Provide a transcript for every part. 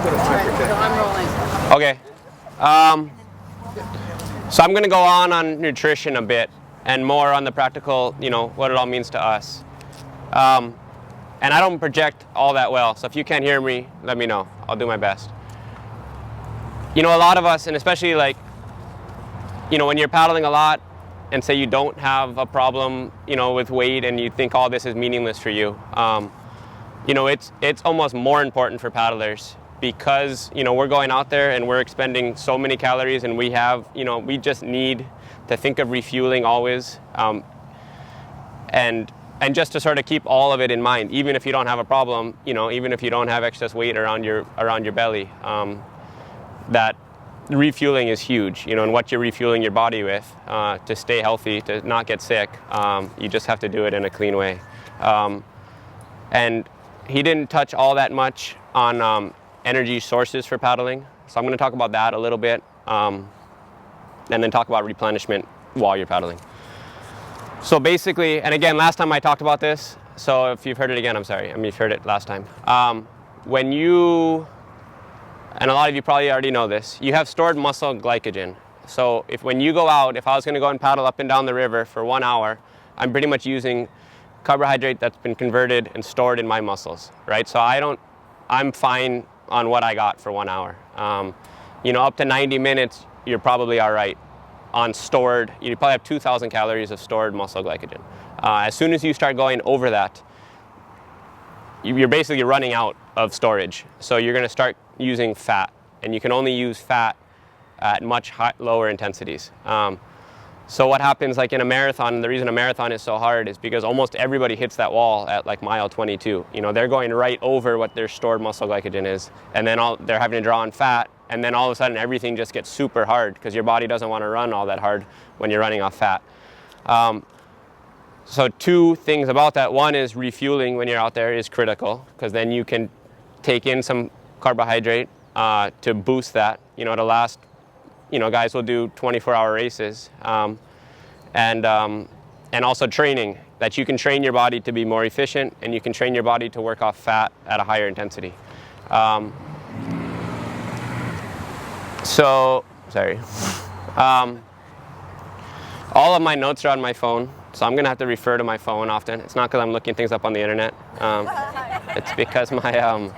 So I'm rolling. Okay. So I'm going to go on nutrition a bit and more on the practical, what it all means to us. And I don't project all that well, so if you can't hear me, let me know. I'll do my best. A lot of us, and especially when you're paddling a lot and say you don't have a problem, with weight and you think all this is meaningless for you, it's almost more important for paddlers because, we're going out there and we're expending so many calories and we have, we just need to think of refueling always. And just to sort of keep all of it in mind, even if you don't have a problem, even if you don't have excess weight around your belly, that refueling is huge, and what you're refueling your body with to stay healthy, to not get sick. You just have to do it in a clean way. And he didn't touch all that much on energy sources for paddling, so I'm going to talk about that a little bit, and then talk about replenishment while you're paddling. So basically, and again, last time I talked about this, so if you've heard it again, I'm sorry. You've heard it last time. When you, and a lot of you probably already know this, you have stored muscle glycogen. So when you go out, if I was going to go and paddle up and down the river for 1 hour, I'm pretty much using carbohydrate that's been converted and stored in my muscles, right? So I'm fine on what I got for 1 hour. Up to 90 minutes, you're probably all right. On stored, you probably have 2,000 calories of stored muscle glycogen. As soon as you start going over that, you're basically running out of storage. So you're going to start using fat, and you can only use fat at much lower intensities. So what happens like in a marathon, the reason a marathon is so hard is because almost everybody hits that wall at like mile 22. They're going right over what their stored muscle glycogen is, and then they're having to draw on fat. And then all of a sudden everything just gets super hard because your body doesn't want to run all that hard when you're running off fat. So two things about that. One is refueling when you're out there is critical because then you can take in some carbohydrate to boost that. To last, guys will do 24-hour races. And also training, that you can train your body to be more efficient and you can train your body to work off fat at a higher intensity. So, sorry. All of my notes are on my phone, so I'm going to have to refer to my phone often. It's not because I'm looking things up on the internet. It's because my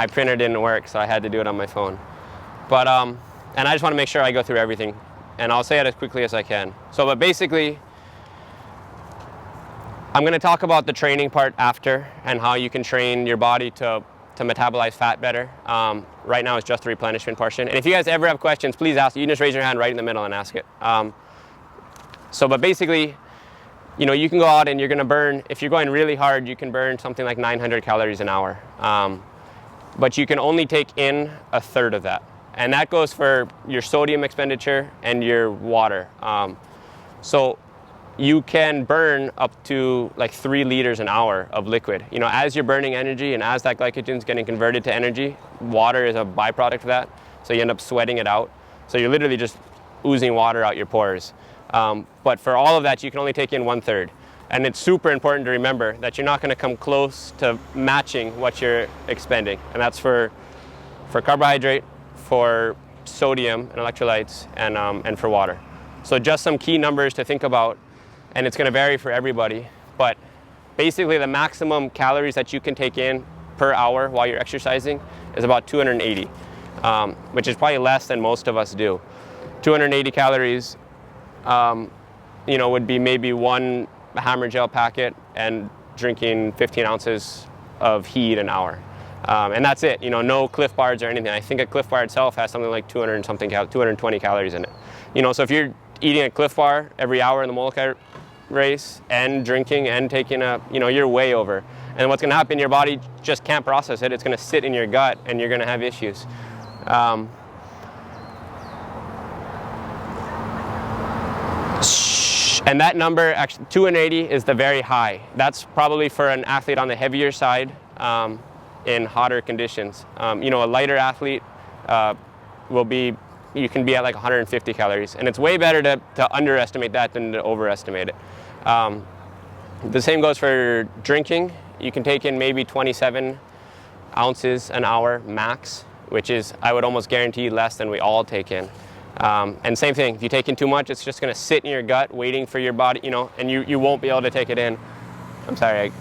printer didn't work, so I had to do it on my phone. But, and I just want to make sure I go through everything, and I'll say it as quickly as I can. But basically, I'm going to talk about the training part after and how you can train your body to metabolize fat better. Right now it's just the replenishment portion. And if you guys ever have questions, please ask. You can just raise your hand right in the middle and ask it. But basically, you can go out and you're going to burn, if you're going really hard, you can burn something like 900 calories an hour. But you can only take in a third of that. And that goes for your sodium expenditure and your water. So you can burn up to like 3 liters an hour of liquid. As you're burning energy and as that glycogen is getting converted to energy, water is a byproduct of that. So you end up sweating it out. So you're literally just oozing water out your pores. But for all of that, you can only take in 1/3. And it's super important to remember that you're not going to come close to matching what you're expending. And that's for carbohydrate, for sodium and electrolytes, and for water. So just some key numbers to think about. And it's going to vary for everybody, but basically the maximum calories that you can take in per hour while you're exercising is about 280, which is probably less than most of us do. 280 calories, would be maybe 1 hammer gel packet and drinking 15 ounces of heat an hour. And that's it, no Cliff Bars or anything. I think a Cliff Bar itself has something like 220 calories in it. So if you're eating a Cliff Bar every hour in the Molokai race and drinking and taking you're way over. And what's going to happen, your body just can't process it. It's going to sit in your gut and you're going to have issues. And that number, actually, 280 is the very high. That's probably for an athlete on the heavier side in hotter conditions. A lighter athlete you can be at like 150 calories. And it's way better to underestimate that than to overestimate it. The same goes for drinking. You can take in maybe 27 ounces an hour max. which is, I would almost guarantee, less than we all take in. And same thing, if you take in too much, it's just going to sit in your gut waiting for your body, and you won't be able to take it in. I'm sorry.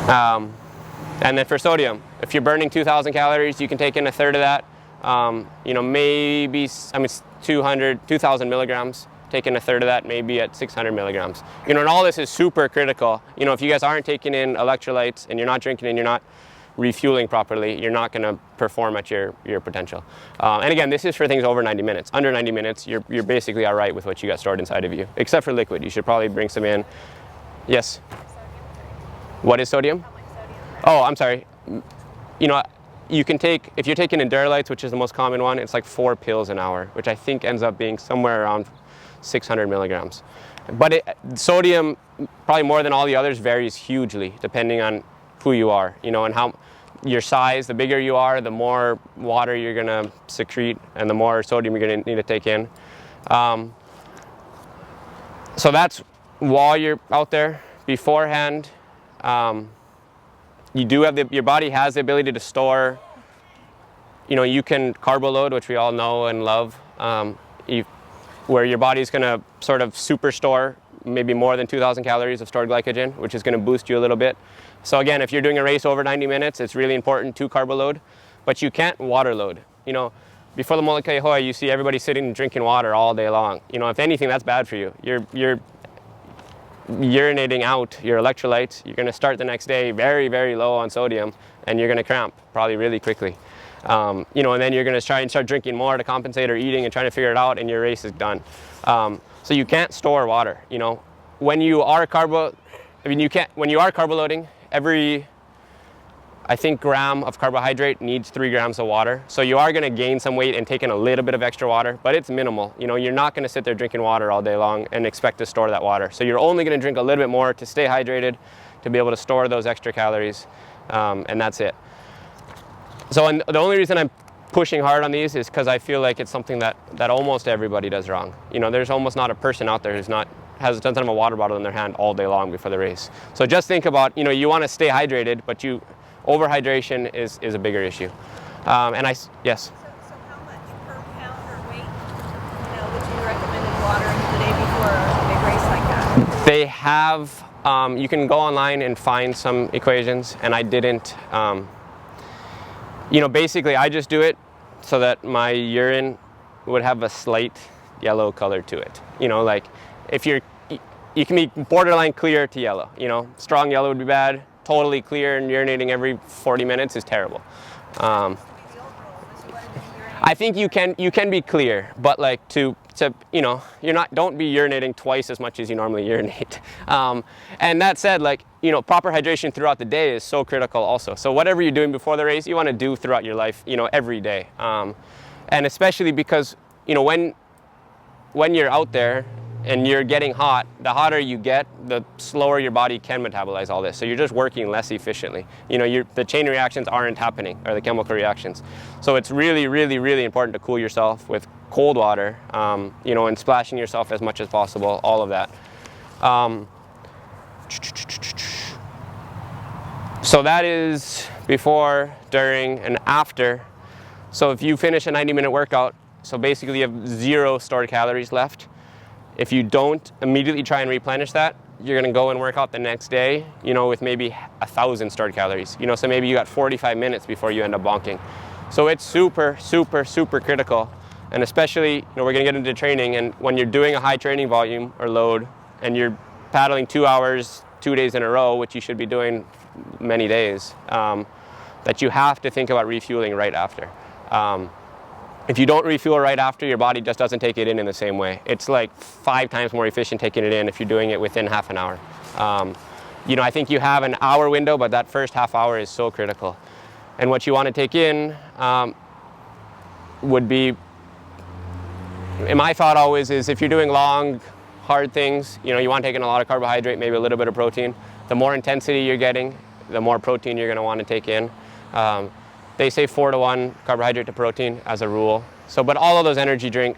And then for sodium, if you're burning 2,000 calories, you can take in a third of that. Maybe, 2,000 milligrams, take in a third of that, maybe at 600 milligrams. And all this is super critical. If you guys aren't taking in electrolytes and you're not drinking and you're not refueling properly, you're not going to perform at your potential. And again, this is for things over 90 minutes. Under 90 minutes, you're basically all right with what you got stored inside of you, except for liquid. You should probably bring some in. Yes? What is sodium? Oh, I'm sorry. You can take, if you're taking Endurolites, which is the most common one, it's like 4 pills an hour, which I think ends up being somewhere around 600 milligrams. But sodium, probably more than all the others, varies hugely depending on who you are, and how your size. The bigger you are, the more water you're going to secrete and the more sodium you're going to need to take in. So that's while you're out there. Beforehand, you do have your body has the ability to store. You can carbo load, which we all know and love, where your body's going to sort of super store maybe more than 2,000 calories of stored glycogen, which is going to boost you a little bit. So again, if you're doing a race over 90 minutes, it's really important to carbo load, but you can't water load. Before the Molokai, you see everybody sitting and drinking water all day long. If anything, that's bad for you. You're urinating out your electrolytes. You're going to start the next day very, very low on sodium, and you're going to cramp probably really quickly. And then you're going to try and start drinking more to compensate, or eating and trying to figure it out, and your race is done. So you can't store water. When you are carbo loading, every, I think, gram of carbohydrate needs 3 grams of water. So you are going to gain some weight and take in a little bit of extra water, but it's minimal. You're not going to sit there drinking water all day long and expect to store that water. So you're only going to drink a little bit more to stay hydrated, to be able to store those extra calories, and that's it. So and the only reason I'm pushing hard on these is because I feel like it's something that almost everybody does wrong. There's almost not a person out there who's doesn't have a water bottle in their hand all day long before the race. So just think about, you want to stay hydrated, but overhydration is a bigger issue. Yes? So how much per pound or weight, would you recommend in water the day before a big race like that? They have, you can go online and find some equations, and I didn't, basically I just do it so that my urine would have a slight yellow color to it. Like if you can be borderline clear to yellow, strong yellow would be bad. Totally clear and urinating every 40 minutes is terrible. I think you can be clear, but like don't be urinating twice as much as you normally urinate. And that said, proper hydration throughout the day is so critical also. So whatever you're doing before the race, you want to do throughout your life, every day. And especially because, when you're out there and you're getting hot, the hotter you get, the slower your body can metabolize all this. So you're just working less efficiently. The chain reactions aren't happening, or the chemical reactions. So it's really, really, really important to cool yourself with cold water, and splashing yourself as much as possible, all of that. So that is before, during, and after. So if you finish a 90-minute workout, so basically you have 0 stored calories left. If you don't immediately try and replenish that, you're going to go and work out the next day, with maybe 1,000 stored calories. So maybe you got 45 minutes before you end up bonking. So it's super, super, super critical. And especially, we're going to get into training, and when you're doing a high training volume or load, and you're paddling 2 hours, 2 days in a row, which you should be doing many days, that you have to think about refueling right after. If you don't refuel right after, your body just doesn't take it in the same way. It's like 5 times more efficient taking it in if you're doing it within half an hour. I think you have an hour window, but that first half hour is so critical. And what you want to take in would be, and my thought always is, if you're doing long, hard things, you want to take in a lot of carbohydrate, maybe a little bit of protein. The more intensity you're getting, the more protein you're going to want to take in. They say 4-to-1 carbohydrate to protein as a rule. So, but all of those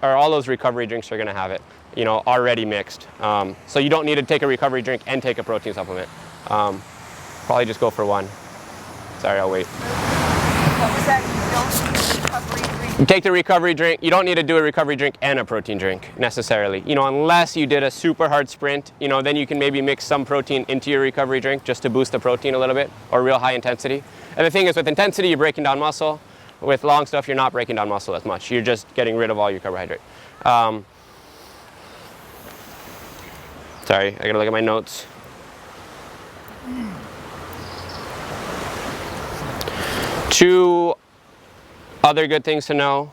all those recovery drinks are going to have it, already mixed. So you don't need to take a recovery drink and take a protein supplement. Probably just go for one. Sorry, I'll wait. What was that? You don't use a recovery drink? You take the recovery drink. You don't need to do a recovery drink and a protein drink necessarily. You know, unless you did a super hard sprint, you know, then you can maybe mix some protein into your recovery drink just to boost the protein a little bit, or real high intensity. And the thing is, with intensity, you're breaking down muscle. With long stuff, you're not breaking down muscle as much. You're just getting rid of all your carbohydrate. Sorry, I gotta look at my notes. Two other good things to know.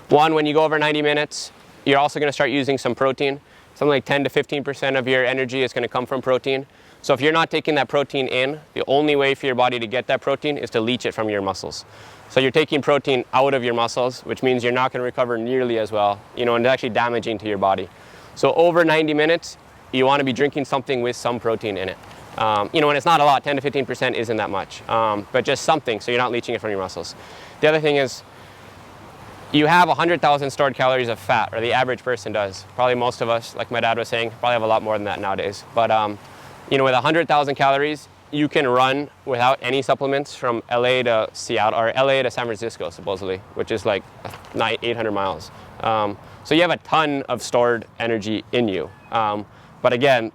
One, when you go over 90 minutes, you're also going to start using some protein. Something like 10 to 15% of your energy is going to come from protein. So if you're not taking that protein in, the only way for your body to get that protein is to leach it from your muscles. So you're taking protein out of your muscles, which means you're not going to recover nearly as well, you know, and it's actually damaging to your body. So over 90 minutes, you want to be drinking something with some protein in it. You know, and it's not a lot, 10 to 15% isn't that much, but just something so you're not leaching it from your muscles. The other thing is, you have 100,000 stored calories of fat, or the average person does. Probably most of us, like my dad was saying, probably have a lot more than that nowadays. But you know, with 100,000 calories, you can run without any supplements from LA to Seattle, or LA to San Francisco, supposedly, which is like 800 miles. So you have a ton of stored energy in you. But again,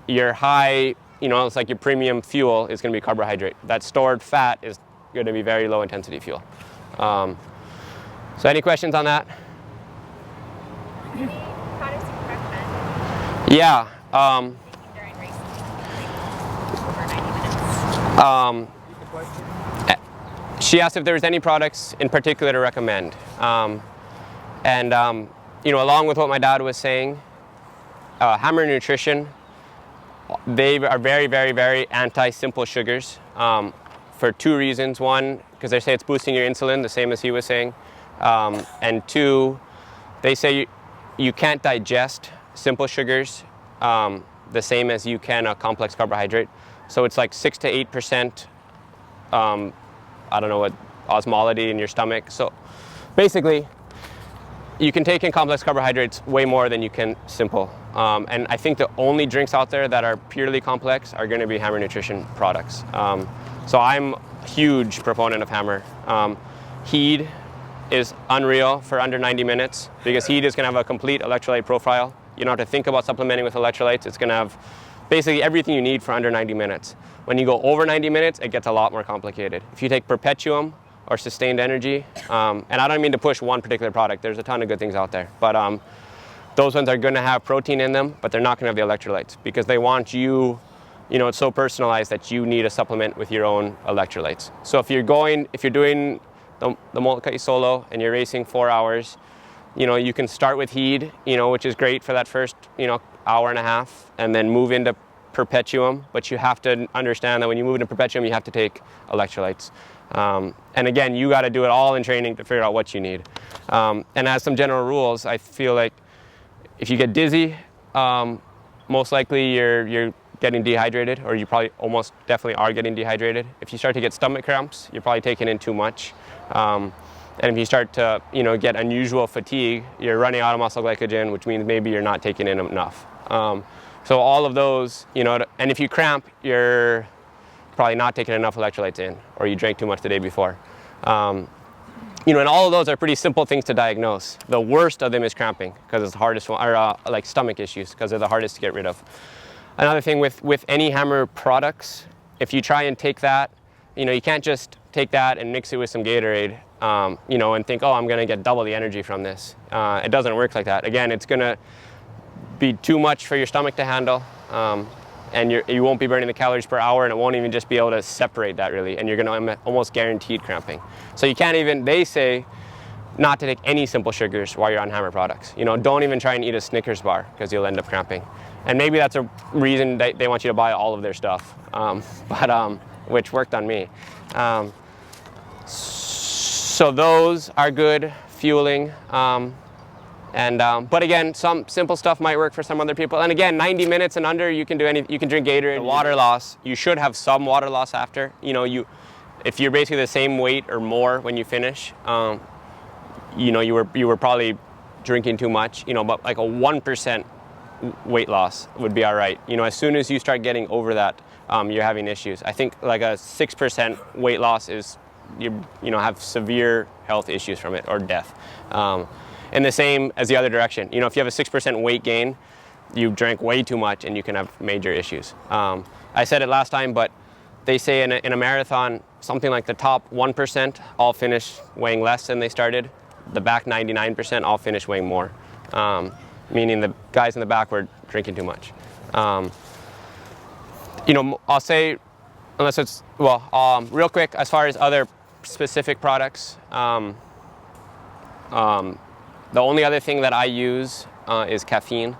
your high, you know, it's like your premium fuel is going to be carbohydrate. That stored fat is going to be very low intensity fuel. So any questions on that? Any products you recommend Yeah. during racing, like over 90 minutes? She asked if there was any products in particular to recommend. You know, along with what my dad was saying, Hammer Nutrition, they are very, very, very anti-simple sugars for two reasons. One, because they say it's boosting your insulin, the same as he was saying. And two, they say you can't digest simple sugars the same as you can a complex carbohydrate. So it's like 6 to 8%, I don't know what, osmolality in your stomach. So basically, you can take in complex carbohydrates way more than you can simple. And I think the only drinks out there that are purely complex are going to be Hammer Nutrition products. So I'm a huge proponent of Hammer. Heed is unreal for under 90 minutes because Heed is going to have a complete electrolyte profile. You don't have to think about supplementing with electrolytes. It's going to have basically everything you need for under 90 minutes. When you go over 90 minutes, it gets a lot more complicated. If you take Perpetuum or Sustained Energy, and I don't mean to push one particular product, there's a ton of good things out there, but those ones are going to have protein in them, but they're not going to have the electrolytes because they want you, you know, it's so personalized that you need a supplement with your own electrolytes. So if you're doing the multi-solo and you're racing 4 hours, you know, you can start with Heed, you know, which is great for that first, you know, hour and a half, and then move into Perpetuum, but you have to understand that when you move into Perpetuum, you have to take electrolytes. And again, you got to do it all in training to figure out what you need. And as some general rules, I feel like if you get dizzy, most likely you're getting dehydrated, or you probably almost definitely are getting dehydrated. If you start to get stomach cramps, you're probably taking in too much. And if you start to, you know, get unusual fatigue, you're running out of muscle glycogen, which means maybe you're not taking in enough. So all of those, you know, and if you cramp, you're probably not taking enough electrolytes in, or you drank too much the day before. You know, and all of those are pretty simple things to diagnose. The worst of them is cramping, because it's the hardest one, or like stomach issues, because they're the hardest to get rid of. Another thing with any Hammer products, if you try and take that, you know, you can't just take that and mix it with some Gatorade, you know, and think, oh, I'm going to get double the energy from this. It doesn't work like that. Again, it's going to be too much for your stomach to handle, and you won't be burning the calories per hour, and it won't even just be able to separate that really, and you're going to almost guaranteed cramping. So you can't even, they say not to take any simple sugars while you're on Hammer products. You know, don't even try and eat a Snickers bar because you'll end up cramping. And maybe that's a reason they want you to buy all of their stuff, which worked on me. So those are good fueling. But again, some simple stuff might work for some other people. And again, 90 minutes and under, you can do you can drink Gatorade. The water loss, you should have some water loss after. You know, if you're basically the same weight or more when you finish, you know, you were probably drinking too much. You know, but like a 1% weight loss would be all right. You know, as soon as you start getting over that, you're having issues. I think like a 6% weight loss is, you know, have severe health issues from it or death. And the same as the other direction. You know, if you have a 6% weight gain, you drank way too much and you can have major issues. I said it last time, but they say in a marathon, something like the top 1% all finish weighing less than they started. The back 99% all finish weighing more. Meaning the guys in the back were drinking too much. You know, I'll say, unless it's, well, real quick, as far as other specific products, the only other thing that I use is caffeine.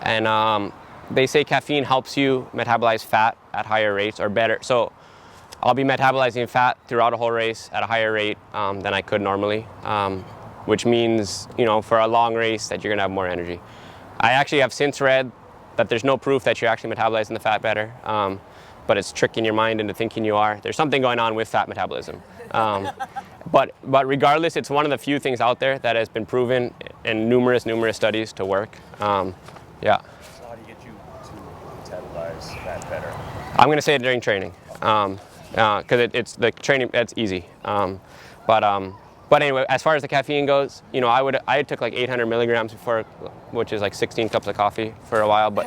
And they say caffeine helps you metabolize fat at higher rates or better. So I'll be metabolizing fat throughout a whole race at a higher rate than I could normally, which means, you know, for a long race that you're gonna have more energy. I actually have since read that there's no proof that you're actually metabolizing the fat better, but it's tricking your mind into thinking you are. There's something going on with fat metabolism. But regardless, it's one of the few things out there that has been proven in numerous studies to work. Yeah. So how do you get you to metabolize fat better? I'm going to say it during training, because it's the training. That's easy. But anyway, as far as the caffeine goes, you know, I took like 800 milligrams before, which is like 16 cups of coffee for a while. But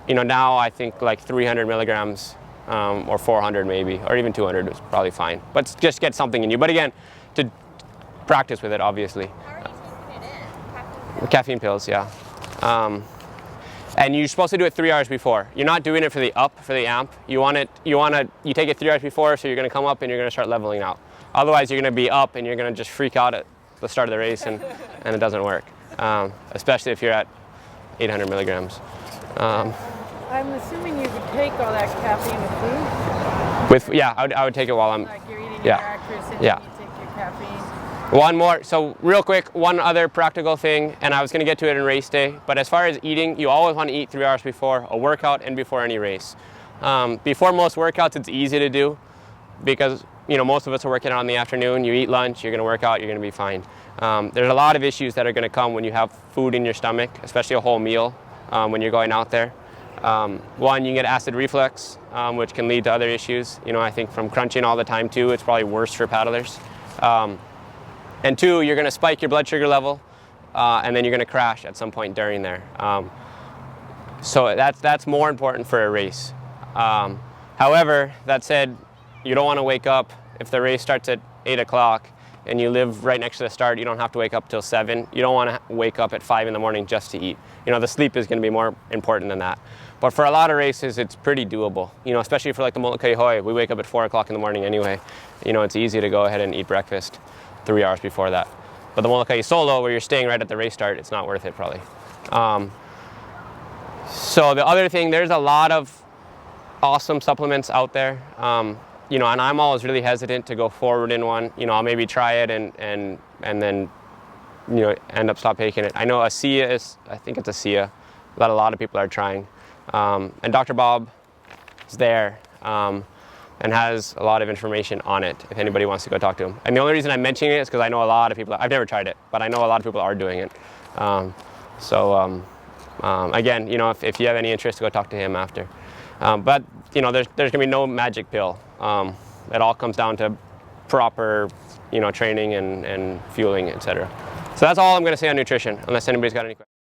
you know, now I think like 300 milligrams or 400 maybe, or even 200 is probably fine. But just get something in you. But again, to practice with it, obviously. How are you taking it in? Caffeine pills, yeah. And you're supposed to do it 3 hours before. You're not doing it for the amp. You take it 3 hours before, so you're gonna come up and you're gonna start leveling out. Otherwise, you're gonna be up and you're gonna just freak out at the start of the race and it doesn't work. Especially if you're at 800 milligrams. I'm assuming you would take all that caffeine with food? Yeah, I would take it while I'm, Like you're eating yeah. your breakfast and Yeah. you take your caffeine? One more, so real quick, one other practical thing, and I was gonna get to it in race day, but as far as eating, you always wanna eat 3 hours before a workout and before any race. Before most workouts, it's easy to do because, you know, most of us are working out in the afternoon. You eat lunch, you're gonna work out, you're gonna be fine. There's a lot of issues that are gonna come when you have food in your stomach, especially a whole meal when you're going out there. One, you can get acid reflux, which can lead to other issues. You know, I think from crunching all the time too, it's probably worse for paddlers. And two, you're gonna spike your blood sugar level, and then you're gonna crash at some point during there. So that's more important for a race. However, that said, you don't wanna wake up, if the race starts at 8 o'clock and you live right next to the start, you don't have to wake up till 7. You don't wanna wake up at 5 in the morning just to eat. You know, the sleep is gonna be more important than that. But for a lot of races, it's pretty doable. You know, especially for like the Pu'uwai, we wake up at 4 o'clock in the morning anyway. You know, it's easy to go ahead and eat breakfast 3 hours before that. But the Pu'uwai solo, where you're staying right at the race start, it's not worth it probably. So the other thing, there's a lot of awesome supplements out there. You know, and I'm always really hesitant to go forward in one. You know, I'll maybe try it and then, you know, end up stop taking it. I know I think it's ASEA, that a lot of people are trying. And Dr. Bob is there and has a lot of information on it if anybody wants to go talk to him. And the only reason I'm mentioning it is because I know a lot of people, I've never tried it, but I know a lot of people are doing it. Again, you know, if you have any interest, go talk to him after. But, you know, there's going to be no magic pill. It all comes down to proper, you know, training and fueling, etc. So that's all I'm going to say on nutrition, unless anybody's got any questions.